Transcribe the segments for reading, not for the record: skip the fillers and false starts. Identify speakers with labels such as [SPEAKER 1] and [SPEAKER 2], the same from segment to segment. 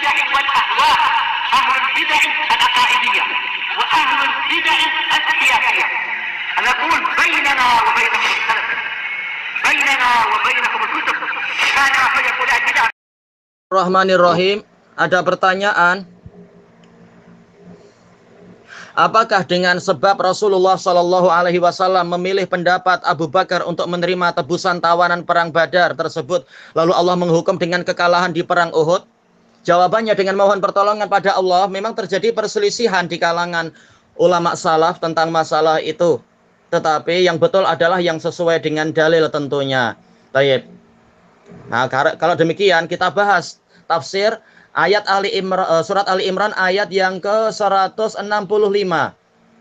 [SPEAKER 1] البدع والأهواء، أهل البدع العقائدية وأهل البدع السياسية. نقول بيننا وبينكم السلف، بيننا وبينكم الكتب، كان فيقول البدع.
[SPEAKER 2] Bismillahirrahmanirrahim. Ada pertanyaan. Apakah dengan sebab Rasulullah Shallallahu Alaihi Wasallam memilih pendapat Abu Bakar untuk menerima tebusan tawanan perang Badar tersebut, lalu Allah menghukum dengan kekalahan di perang Uhud? Jawabannya dengan mohon pertolongan pada Allah. Memang terjadi perselisihan di kalangan ulama salaf tentang masalah itu. Tetapi yang betul adalah yang sesuai dengan dalil tentunya. Baik. Nah, kalau demikian kita bahas tafsir ayat surat Ali Imran ayat yang ke-165,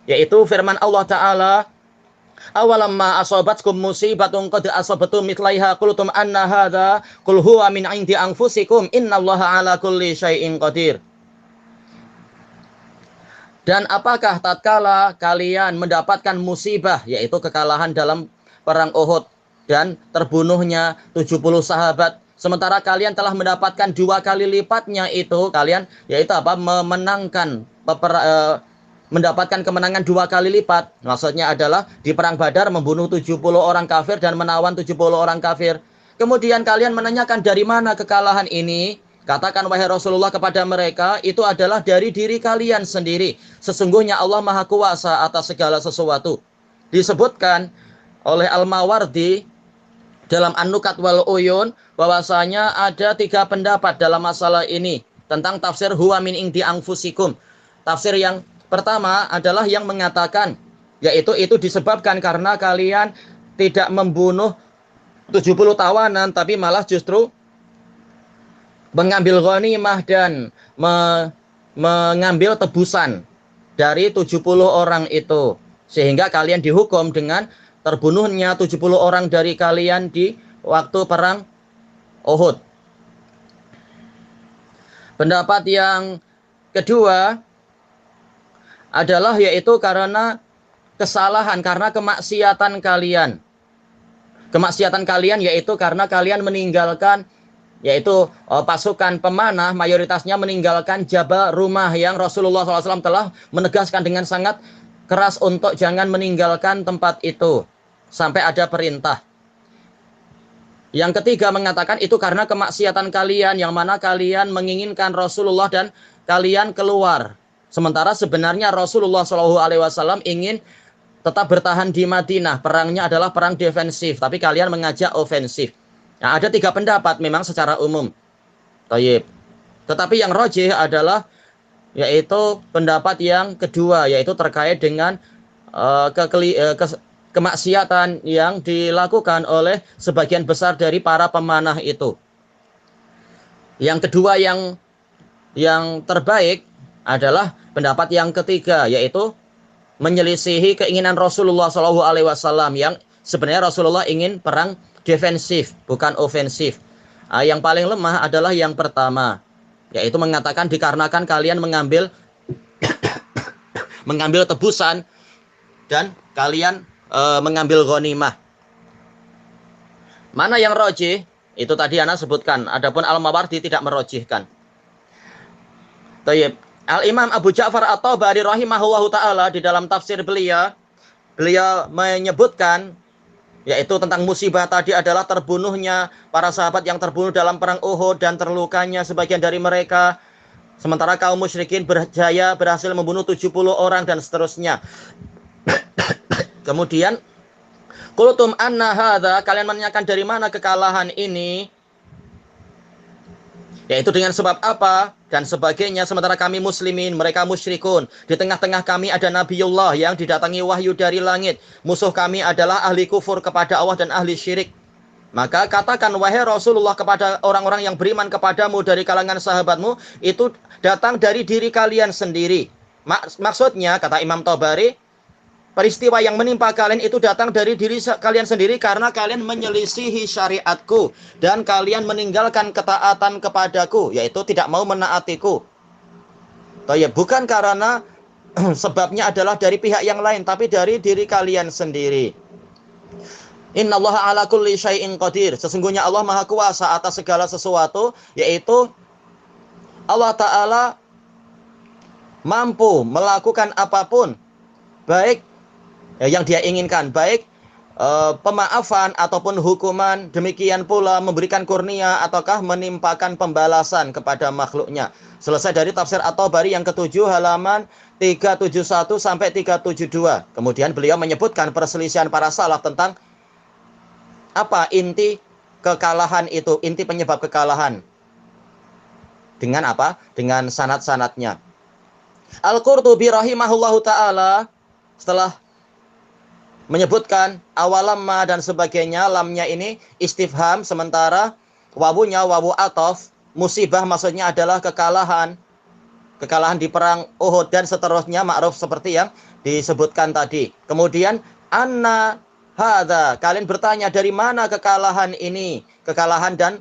[SPEAKER 2] yaitu firman Allah Ta'ala, awalamma asobatkum musibatun qad asabatum mithlaiha qultum anna hadza qul huwa min indi anfusikum innallaha ala kulli syai'in qadir. Dan apakah tatkala kalian mendapatkan musibah, yaitu kekalahan dalam perang Uhud dan terbunuhnya 70 sahabat, sementara kalian telah mendapatkan 2 kali lipatnya itu, kalian yaitu apa? Mendapatkan kemenangan 2 kali lipat. Maksudnya adalah di perang Badar membunuh 70 orang kafir dan menawan 70 orang kafir. Kemudian kalian menanyakan dari mana kekalahan ini? Katakan wahai Rasulullah kepada mereka, itu adalah dari diri kalian sendiri. Sesungguhnya Allah Maha Kuasa atas segala sesuatu. Disebutkan oleh Al-Mawardi dalam An-Nukat wal Uyun bahwasanya ada 3 pendapat dalam masalah ini tentang tafsir huwa min indi anfusikum. Tafsir yang pertama adalah yang mengatakan yaitu itu disebabkan karena kalian tidak membunuh 70 tawanan tapi malah justru mengambil ghanimah dan mengambil tebusan dari 70 orang itu, sehingga kalian dihukum dengan terbunuhnya 70 orang dari kalian di waktu perang Uhud. Pendapat yang kedua adalah yaitu karena kesalahan, karena kemaksiatan kalian. Kemaksiatan kalian yaitu karena kalian meninggalkan, yaitu pasukan pemanah mayoritasnya meninggalkan Jabal Rumah yang Rasulullah SAW telah menegaskan dengan sangat keras untuk jangan meninggalkan tempat itu sampai ada perintah. Yang ketiga mengatakan itu karena kemaksiatan kalian, yang mana kalian menginginkan Rasulullah dan kalian keluar. Sementara sebenarnya Rasulullah SAW ingin tetap bertahan di Madinah. Perangnya adalah perang defensif, tapi kalian mengajak ofensif. Nah, ada 3 pendapat memang secara umum. Tayyib. Tetapi yang rajih adalah yaitu pendapat yang kedua, yaitu terkait dengan kemaksiatan yang dilakukan oleh sebagian besar dari para pemanah itu. Yang kedua yang terbaik adalah pendapat yang ketiga, yaitu menyelisihi keinginan Rasulullah SAW yang sebenarnya Rasulullah ingin perang defensif, bukan ofensif. Yang paling lemah adalah yang pertama, yaitu mengatakan dikarenakan kalian mengambil tebusan dan kalian mengambil ghanimah. Mana yang rajih? Itu tadi ana sebutkan. Adapun Al-Mawardi tidak merajihkan. Tayyib. Al-Imam Abu Ja'far At-Tabari rahimahullahu taala di dalam tafsir beliau menyebutkan yaitu tentang musibah tadi adalah terbunuhnya para sahabat yang terbunuh dalam perang Uhud dan terlukanya sebagian dari mereka, sementara kaum musyrikin berhasil membunuh 70 orang dan seterusnya. Kemudian qultum anna hadza, kalian menanyakan dari mana kekalahan ini, yaitu dengan sebab apa dan sebagainya, sementara kami muslimin, mereka musyrikun. Di tengah-tengah kami ada Nabiullah yang didatangi wahyu dari langit. Musuh kami adalah ahli kufur kepada Allah dan ahli syirik. Maka katakan wahai Rasulullah kepada orang-orang yang beriman kepadamu dari kalangan sahabatmu, itu datang dari diri kalian sendiri. Maksudnya kata Imam Tabari, peristiwa yang menimpa kalian itu datang dari diri kalian sendiri karena kalian menyelisihi syariatku dan kalian meninggalkan ketaatan kepadaku, yaitu tidak mau menaatiku. Bukan karena sebabnya adalah dari pihak yang lain, tapi dari diri kalian sendiri. Innallaha ala kulli syai'in qadir. Sesungguhnya Allah Maha Kuasa atas segala sesuatu, yaitu Allah Ta'ala mampu melakukan apapun, baik yang dia inginkan, baik pemaafan ataupun hukuman, demikian pula memberikan kurnia ataukah menimpakan pembalasan kepada makhluknya. Selesai dari tafsir At-Tabari yang ke-7 halaman 371 sampai 372. Kemudian beliau menyebutkan perselisihan para salaf tentang apa inti kekalahan itu, inti penyebab kekalahan. Dengan apa? Dengan sanad-sanadnya. Al-Qurtubi rahimahullahu ta'ala setelah menyebutkan awalamma dan sebagainya, lamnya ini istifham, sementara wawunya wawu atof, musibah maksudnya adalah kekalahan di perang Uhud dan seterusnya, ma'ruf seperti yang disebutkan tadi. Kemudian anna hadza, kalian bertanya dari mana kekalahan ini, kekalahan dan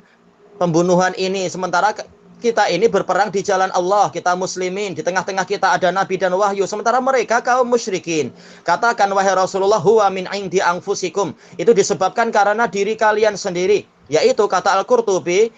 [SPEAKER 2] pembunuhan ini, sementara kita ini berperang di jalan Allah, kita muslimin, di tengah-tengah kita ada nabi dan wahyu, sementara mereka kaum musyrikin. Katakan wahai Rasulullah, huwa min indi anfusikum, itu disebabkan karena diri kalian sendiri, yaitu kata Al-Qurtubi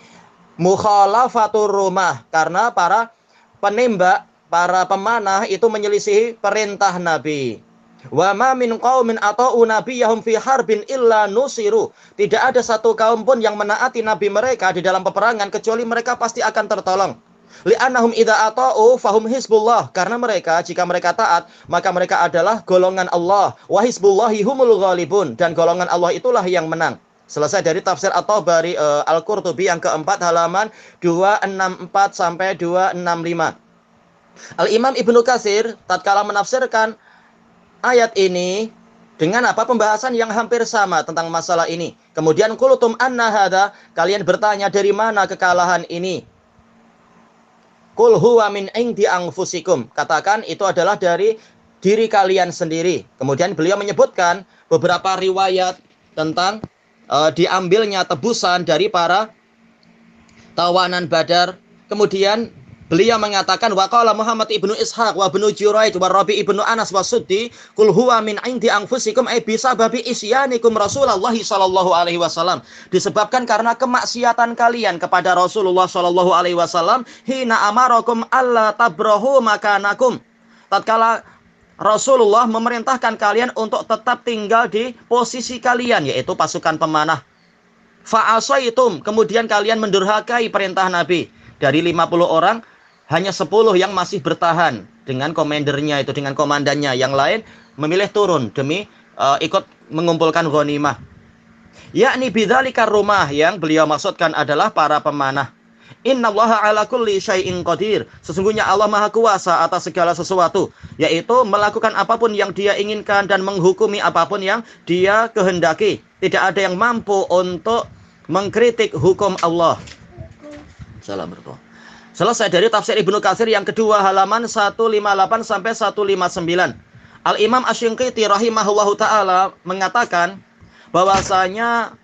[SPEAKER 2] mukhalafatur rumah, karena para penembak, para pemanah itu menyelisihi perintah Nabi. Wa ma min qaumin ata'u nabiyahum fi harbin illa nusiru. Tidak ada satu kaum pun yang menaati nabi mereka di dalam peperangan kecuali mereka pasti akan tertolong. Li'annahum idza ata'u fahum hizbullah, karena mereka jika mereka taat maka mereka adalah golongan Allah. Wa hizbullahi humul ghalibun, dan golongan Allah itulah yang menang. Selesai dari tafsir At-Tabari Al-Qurtubi yang keempat halaman 264 sampai 265. Al-Imam Ibnu Katsir tatkala menafsirkan ayat ini dengan apa? Pembahasan yang hampir sama tentang masalah ini. Kemudian qultum anna hadza, kalian bertanya dari mana kekalahan ini? Qul huwa min indi anfusikum, katakan itu adalah dari diri kalian sendiri. Kemudian beliau menyebutkan beberapa riwayat tentang diambilnya tebusan dari para tawanan Badar. Kemudian beliau mengatakan waqala Muhammad ibnu Ishaq wa ibnu Juraid wa Rabi ibnu Anas wa Suddi qul huwa min indi anfusikum ay bisababi isyanikum Rasulullah sallallahu alaihi wasallam, disebabkan karena kemaksiatan kalian kepada Rasulullah sallallahu alaihi wasallam, hina amarakum alla tabrahu makanakum, tatkala Rasulullah memerintahkan kalian untuk tetap tinggal di posisi kalian, yaitu pasukan pemanah. Fa'asaitum, kemudian kalian mendurhakai perintah Nabi. Dari 50 orang hanya 10 yang masih bertahan dengan komandernya itu, dengan komandannya. Yang lain memilih turun demi ikut mengumpulkan ghanimah. Yakni bidzalika rumah, yang beliau maksudkan adalah para pemanah. Innallaha ala kulli syai'in qadir, sesungguhnya Allah Maha Kuasa atas segala sesuatu, yaitu melakukan apapun yang Dia inginkan dan menghukumi apapun yang Dia kehendaki. Tidak ada yang mampu untuk mengkritik hukum Allah. Salam berdoa. Selesai dari tafsir Ibnu Katsir yang kedua halaman 158 sampai 159. Al-Imam Asy-Syanqiti rahimahullahu taala mengatakan bahwasanya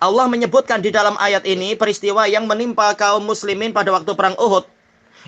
[SPEAKER 2] Allah menyebutkan di dalam ayat ini peristiwa yang menimpa kaum muslimin pada waktu perang Uhud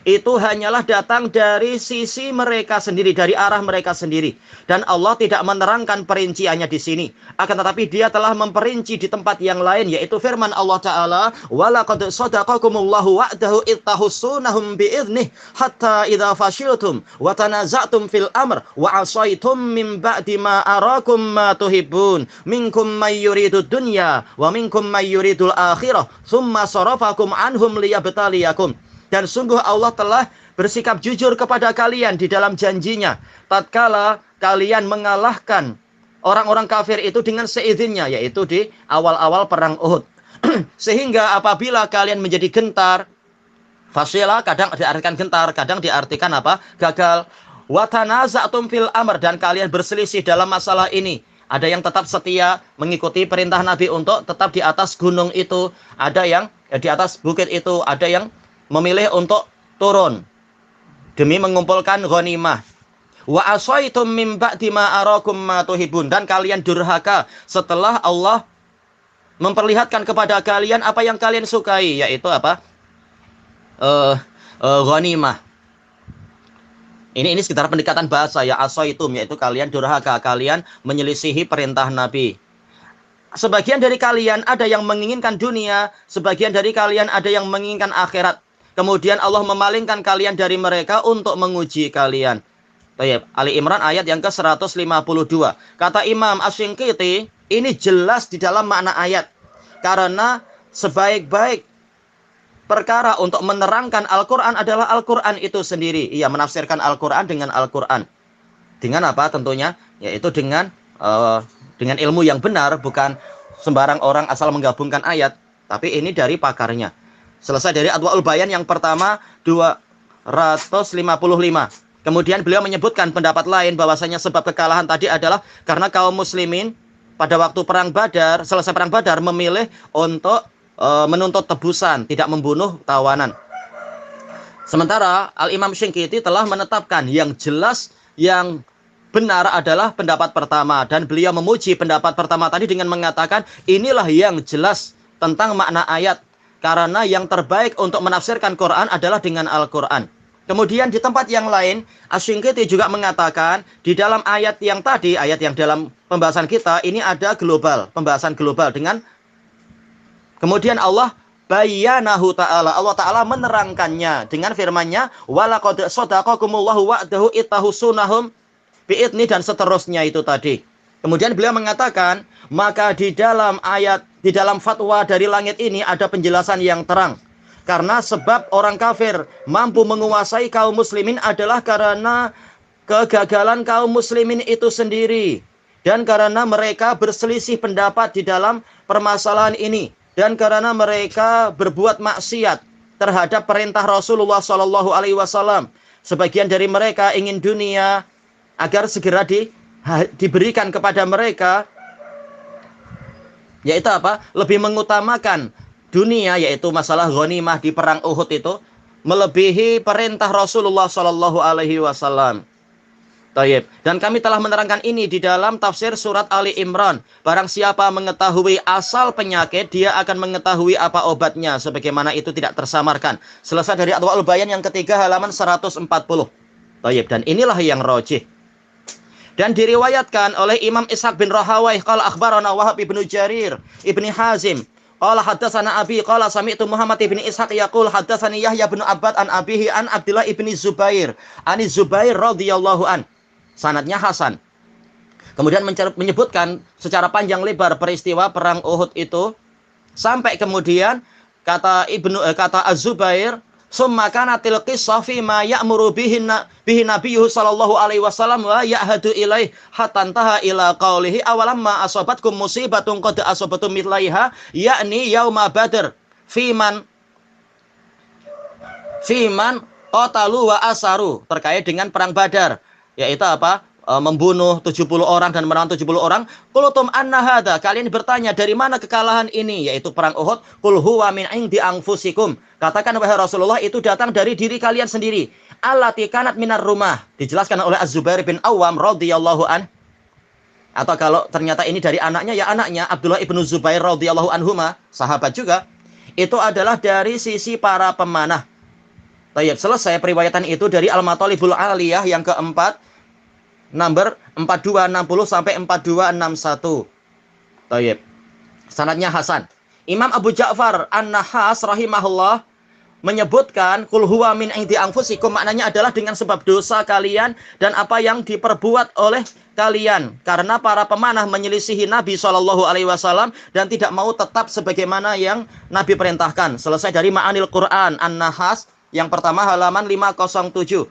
[SPEAKER 2] itu hanyalah datang dari sisi mereka sendiri, dari arah mereka sendiri, dan Allah tidak menerangkan perinciannya di sini. Akan tetapi Dia telah memperinci di tempat yang lain, yaitu firman Allah Ta'ala, walaqad shadaqakumullahu wa'dahu ittahussunahum bi'idnih hatta idza fashiltum wa tanaza'tum fil amr wa 'asaitum min ba'di ma arakum ma tuhibbun minkum may yuridud dunya wa minkum may yuridul akhirah tsumma sarafakum anhum liyabtaliyakum. Dan sungguh Allah telah bersikap jujur kepada kalian di dalam janjinya tatkala kalian mengalahkan orang-orang kafir itu dengan seizinnya, yaitu di awal-awal perang Uhud. Sehingga apabila kalian menjadi gentar, fasila kadang diartikan gentar, kadang diartikan apa? Gagal. Wa tanaza'tum fil amr, dan kalian berselisih dalam masalah ini. Ada yang tetap setia mengikuti perintah Nabi untuk tetap di atas gunung itu, ada yang di atas bukit itu, ada yang memilih untuk turun demi mengumpulkan ghanimah. Wa asaitum min ba'di ma arakum ma tuhibun, dan kalian durhaka setelah Allah memperlihatkan kepada kalian apa yang kalian sukai, yaitu apa? Ghanimah. Ini sekitar pendekatan bahasa ya, asaitum, yaitu kalian durhaka, kalian menyelisihi perintah Nabi. Sebagian dari kalian ada yang menginginkan dunia, sebagian dari kalian ada yang menginginkan akhirat. kemudian Allah memalingkan kalian dari mereka untuk menguji kalian. Baik, Ali Imran ayat yang ke-152. Kata Imam Asy-Shinqiti, ini jelas di dalam makna ayat. Karena sebaik-baik perkara untuk menerangkan Al-Quran adalah Al-Quran itu sendiri. Ia menafsirkan Al-Quran dengan Al-Quran. Dengan apa tentunya? Yaitu dengan ilmu yang benar, bukan sembarang orang asal menggabungkan ayat. Tapi ini dari pakarnya. Selesai dari Adwaul Bayan yang pertama 255. Kemudian beliau menyebutkan pendapat lain bahwasanya sebab kekalahan tadi adalah karena kaum muslimin pada waktu perang Badar, selesai perang Badar memilih untuk menuntut tebusan, tidak membunuh tawanan. Sementara Al-Imam Shinqiti telah menetapkan yang jelas, yang benar adalah pendapat pertama. Dan beliau memuji pendapat pertama tadi dengan mengatakan inilah yang jelas tentang makna ayat. Karena yang terbaik untuk menafsirkan Quran adalah dengan Al-Quran. Kemudian di tempat yang lain, Asy-Shinqiti juga mengatakan di dalam ayat yang tadi, ayat yang dalam pembahasan kita, ini ada global, pembahasan global dengan kemudian Allah bayyanahu ta'ala, Allah Ta'ala menerangkannya dengan firman-Nya walaqad shadaqakumullahu wa'dahu ittahusunahum bi'idni dan seterusnya itu tadi. Kemudian beliau mengatakan, maka di dalam ayat, di dalam fatwa dari langit ini ada penjelasan yang terang. Karena sebab orang kafir mampu menguasai kaum muslimin adalah karena kegagalan kaum muslimin itu sendiri. Dan karena mereka berselisih pendapat di dalam permasalahan ini. Dan karena mereka berbuat maksiat terhadap perintah Rasulullah SAW. Sebagian dari mereka ingin dunia agar segera diberikan kepada mereka. Yaitu apa? Lebih mengutamakan dunia, yaitu masalah ghanimah di perang Uhud itu melebihi perintah Rasulullah SAW. Taib. Dan kami telah menerangkan ini di dalam tafsir surat Ali Imran. Barang siapa mengetahui asal penyakit, dia akan mengetahui apa obatnya, sebagaimana itu tidak tersamarkan. Selesai dari Adwaul Bayan yang ketiga halaman 140. Taib. Dan inilah yang rajih. Dan diriwayatkan oleh Imam Ishaq bin Rahawayh qala akhbarana Wahab ibnu Jarir ibni Hazim qala haddatsana Abi qala sami'tu Muhammad ibni Ishaq yaqul haddatsani Yahya bin Abbad an abihi an Abdullah ibni Zubair ani Zubair radhiyallahu an. Sanadnya hasan. Kemudian menyebutkan secara panjang lebar peristiwa perang Uhud itu sampai kemudian kata Az-Zubair summa kanatil qissah fi ma ya'muru bihi nabiyyu sallallahu alaihi wasallam wa ya'hadu ilaih hatta taha ila qaulihi awalam ma asabatkum musibatun qad asabatum mithlaiha yakni yauma badr fiman qatalu wa asaru, terkait dengan perang Badar, yaitu apa? Membunuh 70 orang dan menawan 70 orang. Qultum anna hadza, kalian bertanya dari mana kekalahan ini, yaitu perang Uhud. Qul huwa min indi anfusikum, katakan wahai Rasulullah itu datang dari diri kalian sendiri. Allati kanat minar rumah, dijelaskan oleh Az-Zubair bin Awam radhiyallahu an. Atau kalau ternyata ini dari anaknya, ya anaknya Abdullah ibnu Zubair radhiyallahu anhuma, sahabat juga. Itu adalah dari sisi para pemanah. Tayyib, selesai periwayatan itu dari Al-Matalibul Aliyah yang keempat, nomor 4260 sampai 4261. Tayyib. Sanadnya hasan. Imam Abu Ja'far An-Nahas rahimahullah menyebutkan kul huwa min indi anfusikum, maknanya adalah dengan sebab dosa kalian dan apa yang diperbuat oleh kalian, karena para pemanah menyelisihi Nabi SAW dan tidak mau tetap sebagaimana yang Nabi perintahkan. Selesai dari Ma'anil Quran An-Nahas yang pertama halaman 507.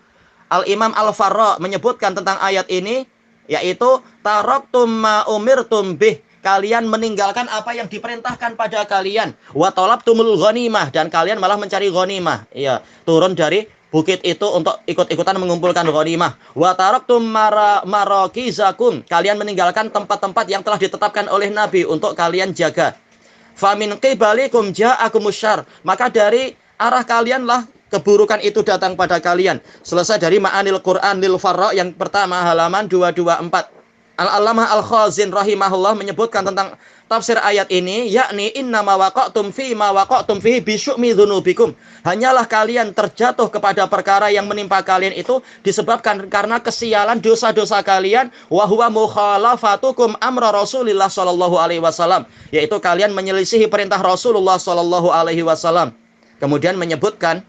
[SPEAKER 2] Al-Imam Al-Farra menyebutkan tentang ayat ini, yaitu taraktum ma umirtum bih, kalian meninggalkan apa yang diperintahkan pada kalian, wa talabtumul ghanimah, dan kalian malah mencari ghanimah. Iya, turun dari bukit itu untuk ikut-ikutan mengumpulkan ghanimah. Wa taraktum marakizakum, kalian meninggalkan tempat-tempat yang telah ditetapkan oleh Nabi untuk kalian jaga. Fa min qibalikum ja'akumus syarr, maka dari arah kalianlah keburukan itu datang pada kalian. Selesai dari Ma'anil Quran lil Farra yang pertama halaman 224. Al-Allamah Al-Khazin rahimahullah menyebutkan tentang tafsir ayat ini, yakni innama waqa'tum fi ma waqa'tum fihi bi syu'mi dzunubikum. Hanyalah kalian terjatuh kepada perkara yang menimpa kalian itu disebabkan karena kesialan dosa-dosa kalian, wa huwa mukhalafatukum amra Rasulillah sallallahu alaihi wasallam, yaitu kalian menyelisihi perintah Rasulullah sallallahu alaihi wasallam. Kemudian menyebutkan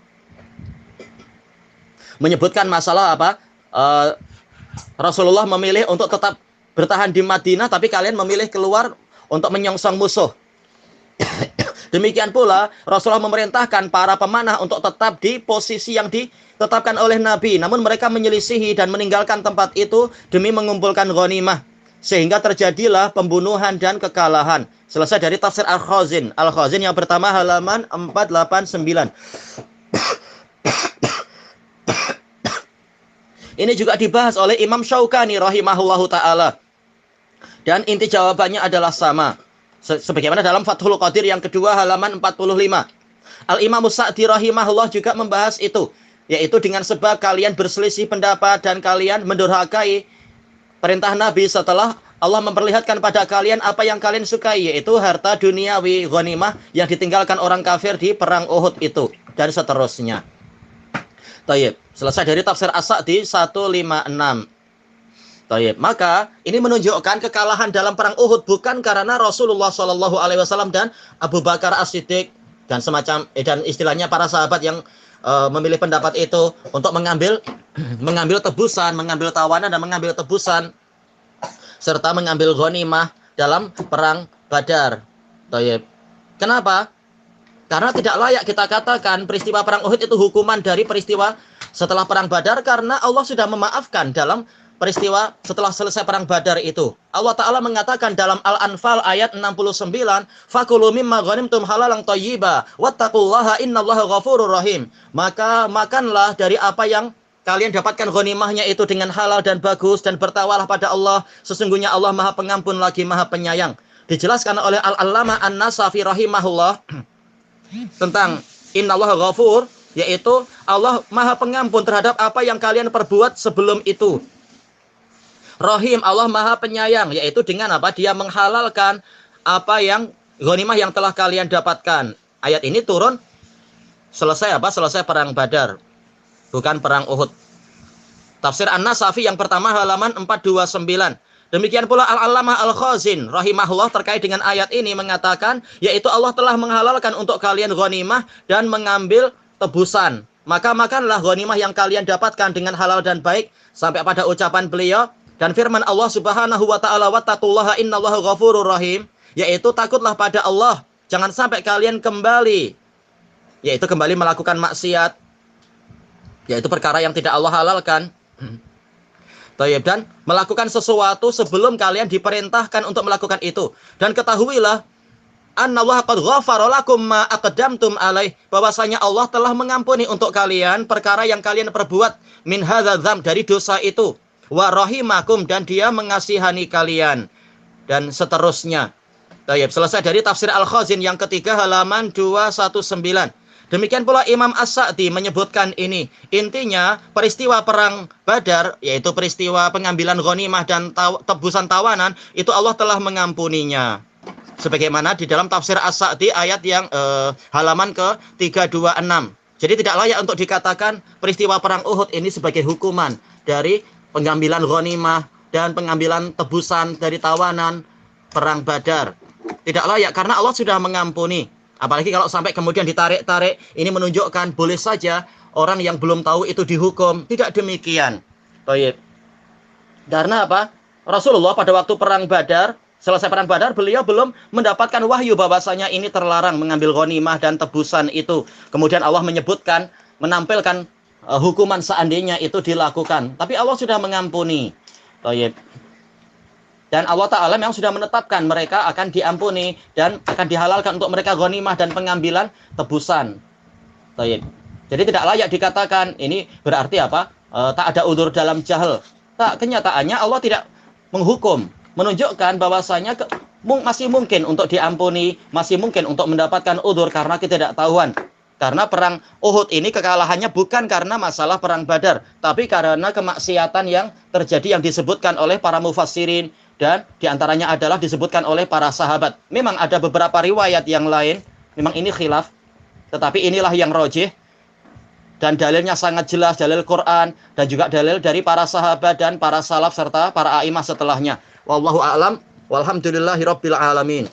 [SPEAKER 2] menyebutkan masalah apa? Rasulullah memilih untuk tetap bertahan di Madinah, tapi kalian memilih keluar untuk menyongsong musuh. Demikian pula Rasulullah memerintahkan para pemanah untuk tetap di posisi yang ditetapkan oleh Nabi. Namun mereka menyelisihi dan meninggalkan tempat itu demi mengumpulkan ghanimah. Sehingga terjadilah pembunuhan dan kekalahan. Selesai dari tafsir Al-Khazin. Al-Khazin yang pertama halaman 489. Ini juga dibahas oleh Imam Syaukani rahimahullahu ta'ala. Dan inti jawabannya adalah sama. Sebagaimana dalam Fathul Qadir yang kedua halaman 45. Al-Imam Sa'di rahimahullah juga membahas itu. Yaitu dengan sebab kalian berselisih pendapat dan kalian mendurhakai perintah Nabi setelah Allah memperlihatkan pada kalian apa yang kalian sukai. Yaitu harta duniawi ghanimah yang ditinggalkan orang kafir di perang Uhud itu. Dan seterusnya. Tayyib. Selesai dari tafsir As-Sa'di 156. Tayyib. Maka ini menunjukkan kekalahan dalam perang Uhud bukan karena Rasulullah SAW dan Abu Bakar As-Siddiq dan semacam dan istilahnya para sahabat yang memilih pendapat itu untuk mengambil tebusan, mengambil tawanan dan mengambil tebusan serta mengambil ghanimah dalam perang Badar. Tayyib. Kenapa? Karena tidak layak kita katakan peristiwa perang Uhud itu hukuman dari peristiwa setelah perang Badar karena Allah sudah memaafkan dalam peristiwa setelah selesai perang Badar itu. Allah Ta'ala mengatakan dalam Al-Anfal ayat 69, "Fakulu mimma ghanimtum halalan thayyiba, wattaqullaha innallaha ghafurur rahim." Maka makanlah dari apa yang kalian dapatkan ghanimahnya itu dengan halal dan bagus dan bertawalah pada Allah. Sesungguhnya Allah Maha Pengampun lagi Maha Penyayang. Dijelaskan oleh Al-Allamah An-Nasafi rahimahullah tentang innallaha ghafur, yaitu Allah Maha Pengampun terhadap apa yang kalian perbuat sebelum itu. Rahim, Allah Maha Penyayang, yaitu dengan apa? Dia menghalalkan apa yang ghanimah yang telah kalian dapatkan. Ayat ini turun selesai apa? Selesai perang Badar, bukan perang Uhud. Tafsir An-Nasafi yang pertama halaman 429. Demikian pula Al-Allamah Al-Khazin rahimahullah terkait dengan ayat ini mengatakan, yaitu Allah telah menghalalkan untuk kalian ghanimah dan mengambil tebusan. Maka makanlah ghanimah yang kalian dapatkan dengan halal dan baik sampai pada ucapan beliau dan firman Allah Subhanahu wa taala, wattaqullaha innallaha ghafurur rahim, yaitu takutlah pada Allah, jangan sampai kalian kembali, yaitu kembali melakukan maksiat, yaitu perkara yang tidak Allah halalkan. Tayyib, dan melakukan sesuatu sebelum kalian diperintahkan untuk melakukan itu. Dan ketahuilah annallaha qad ghafara lakum ma aqdamtum alaih, bahwasanya Allah telah mengampuni untuk kalian perkara yang kalian perbuat min hadzal dzam, dari dosa itu. Wa rahimakum, dan dia mengasihani kalian, dan seterusnya. Tayyib. Selesai dari tafsir Al-Khazin yang ketiga halaman 219. Demikian pula Imam As-Sa'di menyebutkan ini. Intinya peristiwa perang Badar, yaitu peristiwa pengambilan ghanimah dan tebusan tawanan, itu Allah telah mengampuninya. Sebagaimana di dalam tafsir As-Sa'di ayat yang halaman ke-326. Jadi tidak layak untuk dikatakan peristiwa perang Uhud ini sebagai hukuman dari pengambilan ghanimah dan pengambilan tebusan dari tawanan perang Badar. Tidak layak karena Allah sudah mengampuni. Apalagi kalau sampai kemudian ditarik-tarik, ini menunjukkan boleh saja orang yang belum tahu itu dihukum. Tidak demikian. Baik. Karena apa? Rasulullah pada waktu perang Badar, selesai perang Badar, beliau belum mendapatkan wahyu bahwasanya ini terlarang mengambil ghanimah dan tebusan itu. Kemudian Allah menyebutkan, menampilkan hukuman seandainya itu dilakukan. Tapi Allah sudah mengampuni. Baik. Dan Allah Ta'ala memang sudah menetapkan mereka akan diampuni dan akan dihalalkan untuk mereka ghanimah dan pengambilan tebusan. Baik. Jadi tidak layak dikatakan ini berarti apa? Tak ada udzur dalam jahil. Tak, kenyataannya Allah tidak menghukum, menunjukkan bahwasanya masih mungkin untuk diampuni, masih mungkin untuk mendapatkan udzur karena ketidaktahuan. Karena perang Uhud ini kekalahannya bukan karena masalah perang Badar, tapi karena kemaksiatan yang terjadi yang disebutkan oleh para mufassirin. Dan diantaranya adalah disebutkan oleh para sahabat. Memang ada beberapa riwayat yang lain, memang ini khilaf, tetapi inilah yang rajih. Dan dalilnya sangat jelas, dalil Quran, dan juga dalil dari para sahabat dan para salaf serta para a'imah setelahnya. Wallahu a'lam, walhamdulillahirabbil alamin.